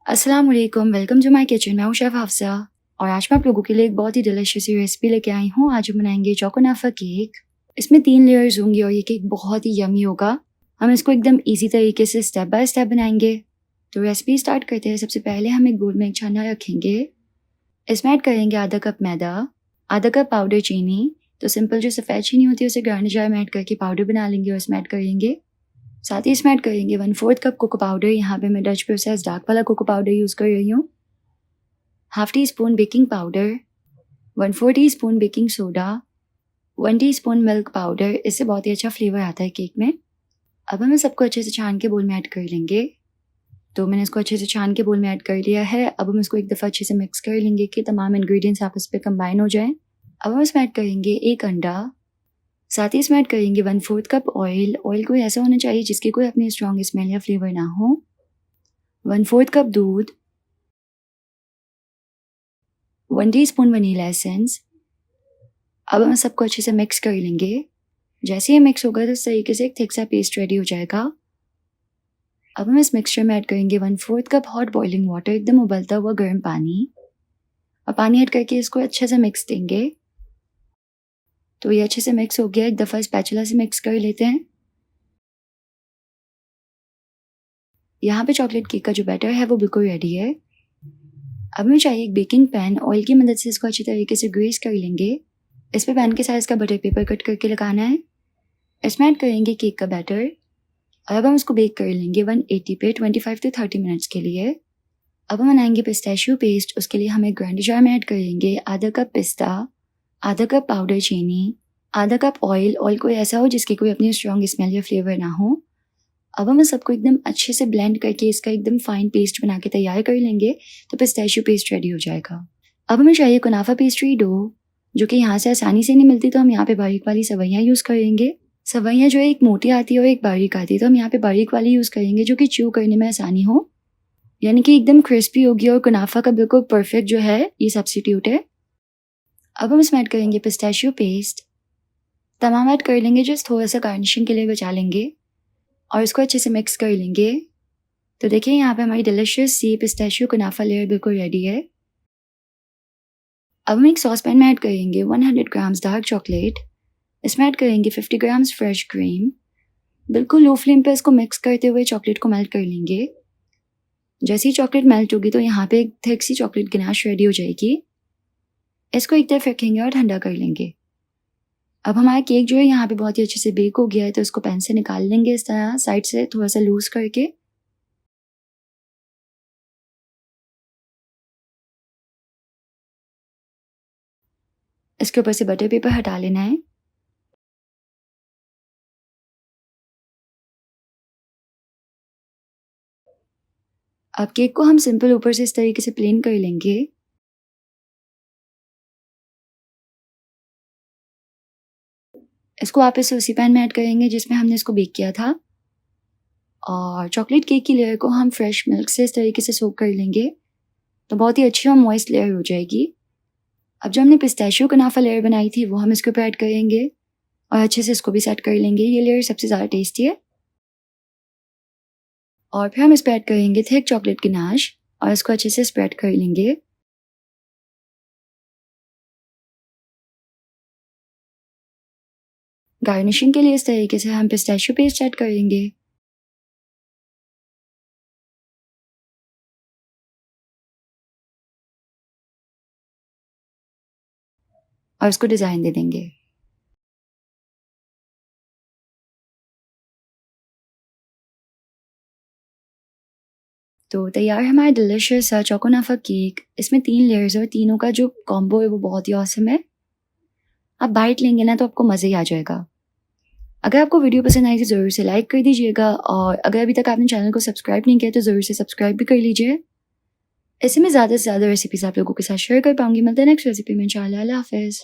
अस्सलाम वालेकुम, welcome to my kitchen. मैं हूँ शेफ़ हफ्सा और आज मैं आप लोगों के लिए एक बहुत ही डिलीशियस सी रेसिपी लेके आई हूँ। आज हम बनाएंगे चोकोनाफा केक। इसमें 3 लेयर्स होंगी और ये केक बहुत ही यम्मी होगा। हम इसको एकदम इजी तरीके से स्टेप बाय स्टेप बनाएंगे। तो रेसिपी स्टार्ट करते हैं। सबसे पहले हम एक बोल में एक छन्ना रखेंगे। इसमें ऐड करेंगे आधा कप मैदा, आधा कप पाउडर चीनी। तो सिंपल जो सफ़ेद चीनी होती है उसे ग्राइंडर जार में ऐड करके पाउडर बना लेंगे और इसमें ऐड करेंगे। साथ ही इसमें ऐड करेंगे 1/4 कप कोको पाउडर। यहाँ पे मैं डच प्रोसेस डार्क वाला कोको पाउडर यूज़ कर रही हूँ। Half tea spoon baking powder, 1/4 teaspoon baking soda, 1 teaspoon milk powder. इससे बहुत ही अच्छा फ्लेवर आता है केक में। अब हम सबको अच्छे से छान के बोल में ऐड कर लेंगे। तो मैंने इसको अच्छे से छान के बोल में ऐड कर लिया है। अब हम इसको एक दफ़ा अच्छे से मिक्स कर लेंगे कि तमाम इंग्रेडिएंट्स आपस में कंबाइन हो जाएं। अब हम इसमें ऐड करेंगे 1 अंडा। साथ ही इसमें ऐड करेंगे 1/4 कप ऑयल। ऑयल कोई ऐसा होना चाहिए जिसकी कोई अपनी स्ट्रॉन्ग स्मेल या फ्लेवर ना हो। 1/4 कप दूध, 1 टीस्पून वनीला एसेंस। अब हम सबको अच्छे से मिक्स कर लेंगे। जैसे ये मिक्स होगा तो इस तरीके से एक थिक सा पेस्ट रेडी हो जाएगा। अब हम इस मिक्सचर में ऐड करेंगे 1/4 कप हॉट बॉइलिंग वाटर, एकदम उबलता हुआ गर्म पानी। और पानी ऐड करके इसको अच्छे से मिक्स देंगे। तो ये अच्छे से मिक्स हो गया। एक दफ़ा स्पैचुला से मिक्स कर लेते हैं। यहाँ पे चॉकलेट केक का जो बैटर है वो बिल्कुल रेडी है। अब हमें चाहिए एक बेकिंग पैन। ऑयल की मदद से इसको अच्छी तरीके से ग्रीस कर लेंगे। इस पे पैन के साइज़ का बटर पेपर कट करके लगाना है। इसमें ऐड करेंगे केक का बैटर और अब हम इसको बेक कर लेंगे 180 पे 25 to 30 मिनट्स के लिए। अब हम बनाएंगे पिस्ताशियो पेस्ट। उसके लिए हम एक ग्राइंडर जार में ऐड करेंगे आधा कप पिस्ता, आधा कप पाउडर चीनी, आधा कप ऑयल। ऑयल कोई ऐसा हो जिसकी कोई अपनी स्ट्रॉन्ग स्मेल या फ्लेवर ना हो। अब हम सबको एकदम अच्छे से ब्लेंड करके इसका एकदम फाइन पेस्ट बना के तैयार कर लेंगे। तो पिस्ताशियो पेस्ट रेडी हो जाएगा। अब हमें चाहिए कुनाफा पेस्ट्री डो, जो कि यहाँ से आसानी से नहीं मिलती। तो हम यहाँ पे बारीक वाली सवैयाँ यूज़ करेंगे। सवैयाँ जो है एक मोटी आती है और एक बारीक आती है। तो हम यहाँ पे बारीक वाली यूज़ करेंगे जो कि च्यू करने में आसानी हो, यानी कि एकदम क्रिस्पी होगी और कुनाफा का बिल्कुल परफेक्ट जो है ये सब्स्टिट्यूट है। अब हम इसमें ऐड करेंगे पिस्ताशियो पेस्ट। तमाम ऐड कर लेंगे, जस्ट थोड़ा सा गार्निशिंग के लिए बचा लेंगे और इसको अच्छे से मिक्स कर लेंगे। तो देखिए यहाँ पे हमारी डिलिशियस सी पिस्ताशियो कुनाफा लेयर बिल्कुल रेडी है। अब हम एक सॉस पैन में ऐड करेंगे 100 ग्राम्स डार्क चॉकलेट। इसमें ऐड करेंगे 50 ग्राम्स फ्रेश क्रीम। बिल्कुल लो फ्लेम पे इसको मिक्स करते हुए चॉकलेट को मेल्ट कर लेंगे। जैसे ही चॉकलेट मेल्ट होगी तो यहाँ पे एक थिक सी चॉकलेट गनाश रेडी हो जाएगी। इसको एक तरफ रखेंगे और ठंडा कर लेंगे। अब हमारा केक जो है यहाँ पे बहुत ही अच्छे से बेक हो गया है। तो इसको पैन से निकाल लेंगे इस तरह साइड से थोड़ा सा लूज करके। इसके ऊपर से बटर पेपर हटा लेना है। अब केक को हम सिंपल ऊपर से इस तरीके से प्लेन कर लेंगे। इसको वापस उसी पैन में ऐड करेंगे जिसमें हमने इसको बेक किया था। और चॉकलेट केक की लेयर को हम फ्रेश मिल्क से इस तरीके से सोक कर लेंगे। तो बहुत ही अच्छी और मॉइस्ट लेयर हो जाएगी। अब जो हमने पिस्ताशियो कुनाफा लेयर बनाई थी वो हम इसके ऊपर ऐड करेंगे और अच्छे से इसको भी सेट कर लेंगे। ये लेयर सबसे ज़्यादा टेस्टी है। और फिर हम इस पर ऐड करेंगे थिक चॉकलेट गनाश और इसको अच्छे से स्प्रेड कर लेंगे। गार्निशिंग के लिए इस तरीके से हम पिस्ताशियो पेस्ट ऐड करेंगे। और इसको डिज़ाइन दे देंगे। तो तैयार है हमारा डिलिशियस सा चोकोनाफा केक। इसमें 3 लेयर्स और तीनों का जो कॉम्बो है वो बहुत ही ऑसम है। आप बाइट लेंगे ना तो आपको मज़े ही आ जाएगा। अगर आपको वीडियो पसंद आई तो ज़रूर से लाइक कर दीजिएगा और अगर अभी तक आपने चैनल को सब्सक्राइब नहीं किया तो ज़रूर से सब्सक्राइब भी कर लीजिए। ऐसे में ज़्यादा से ज़्यादा रेसिपीज़ आप लोगों के साथ शेयर कर पाऊँगी। मिलते हैं नेक्स्ट रेसिपी में इंशाल्लाह। अल्लाह हाफ़िज़।